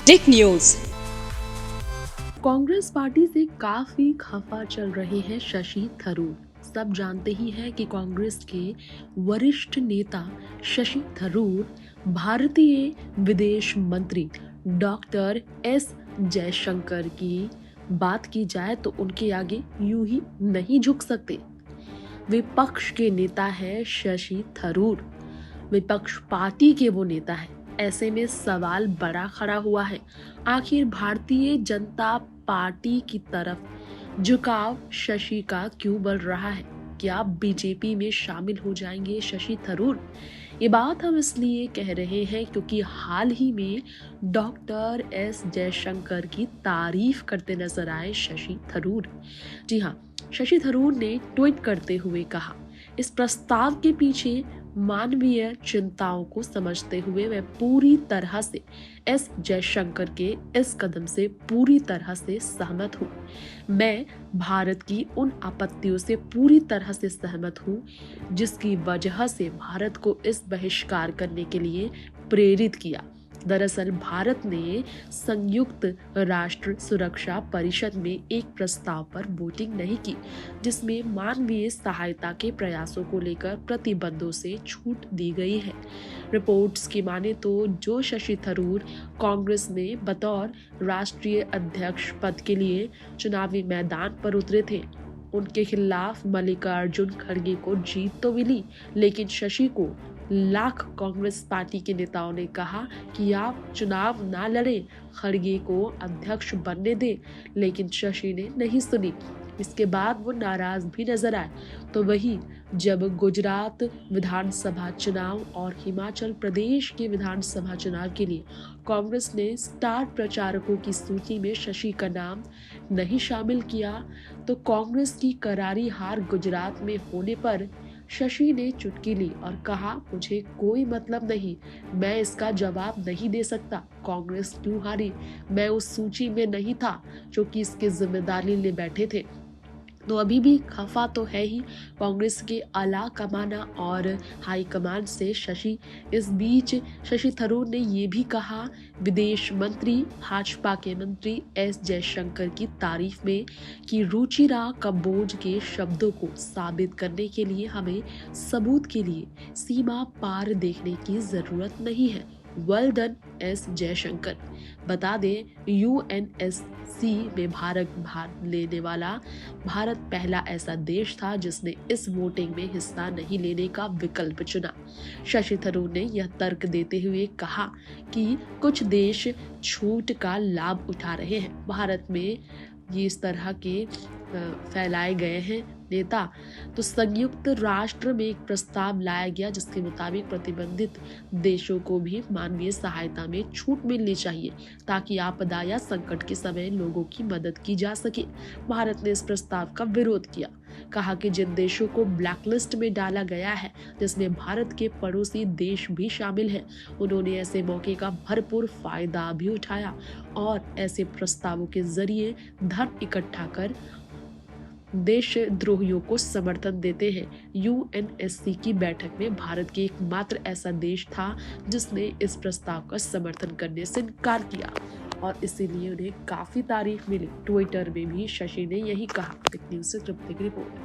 Tech news. Congress party से काफी खफा चल रहे हैं शशि थरूर। सब जानते ही हैं कि कांग्रेस के वरिष्ठ नेता शशि थरूर भारतीय विदेश मंत्री डॉक्टर एस जयशंकर की बात की जाए तो उनके आगे यूं ही नहीं झुक सकते। विपक्ष के नेता है शशि थरूर, विपक्ष पार्टी के वो नेता है। ऐसे में सवाल बड़ा खड़ा हुआ है, आखिर भारतीय जनता पार्टी की तरफ झुकाव शशि का क्यों बढ़ रहा है? क्या बीजेपी में शामिल हो जाएंगे शशि थरूर? ये बात हम इसलिए कह रहे हैं क्योंकि हाल ही में डॉक्टर एस जयशंकर की तारीफ करते नजर आए शशि थरूर। जी हाँ, शशि थरूर ने ट्वीट करते हुए कहा, इस प्रस्ताव के पीछे मानवीय चिंताओं को समझते हुए मैं पूरी तरह से एस जयशंकर के इस कदम से पूरी तरह से सहमत हूँ। मैं भारत की उन आपत्तियों से पूरी तरह से सहमत हूँ जिसकी वजह से भारत को इस बहिष्कार करने के लिए प्रेरित किया। दरअसल भारत ने संयुक्त राष्ट्र सुरक्षा परिषद में एक प्रस्ताव पर वोटिंग नहीं की जिसमें मानवीय सहायता के प्रयासों को लेकर प्रतिबंधों से छूट दी गई है। रिपोर्ट्स की माने तो जो शशि थरूर कांग्रेस में बतौर राष्ट्रीय अध्यक्ष पद के लिए चुनावी मैदान पर उतरे थे, उनके खिलाफ मल्लिकार्जुन खड़गे को जीत तो मिली, लेकिन शशि को लाख कांग्रेस पार्टी के नेताओं ने कहा कि आप चुनाव ना लड़े, खड़गे को अध्यक्ष बनने दें, लेकिन शशि ने नहीं सुनी। इसके बाद वो नाराज भी नजर आए। तो वही जब गुजरात विधानसभा चुनाव और हिमाचल प्रदेश के विधानसभा चुनाव के लिए कांग्रेस ने स्टार प्रचारकों की सूची में शशि का नाम नहीं शामिल किया, तो कांग्रेस की करारी हार गुजरात में होने पर शशि ने चुटकी ली और कहा, मुझे कोई मतलब नहीं, मैं इसका जवाब नहीं दे सकता। कांग्रेस क्यों हारी? मैं उस सूची में नहीं था जो कि इसकी जिम्मेदारी ले बैठे थे। तो अभी भी खफा तो है ही कांग्रेस के आला कमाना और हाई कमान से शशि। इस बीच शशि थरूर ने ये भी कहा, विदेश मंत्री भाजपा के मंत्री एस जयशंकर की तारीफ में कि रुचिरा कम्बोज के शब्दों को साबित करने के लिए हमें सबूत के लिए सीमा पार देखने की जरूरत नहीं है। Well done S Jaishankar. बता दें, यूएनएससी में भाग लेने वाला भारत पहला ऐसा देश था जिसने इस वोटिंग में हिस्सा नहीं लेने का विकल्प चुना। शशि थरूर ने यह तर्क देते हुए कहा कि कुछ देश छूट का लाभ उठा रहे हैं। भारत में ये इस तरह के फैलाए गए हैं नेता। तो संयुक्त राष्ट्र में एक प्रस्ताव लाया गया जिसके मुताबिक प्रतिबंधित देशों को भी मानवीय सहायता में छूट मिलनी चाहिए ताकि आपदा या संकट के समय लोगों की मदद की जा सके। भारत ने इस प्रस्ताव का विरोध किया, कहा कि जिन देशों को ब्लैकलिस्ट में डाला गया है जिसमें भारत के पड़ोसी देश भी शामिल हैं, उन्होंने ऐसे मौके का भरपूर फायदा भी उठाया और ऐसे प्रस्तावों के जरिए धन इकट्ठा कर देशद्रोहियों को समर्थन देते हैं। यूएनएससी की बैठक में भारत के एकमात्र ऐसा देश था जिसने इस प्रस्ताव का समर्थन करने से इनकार किया और इसीलिए उन्हें काफी तारीफ मिली। ट्विटर में भी शशि ने यही कहा। न्यूज़ से तृप्ति की रिपोर्ट।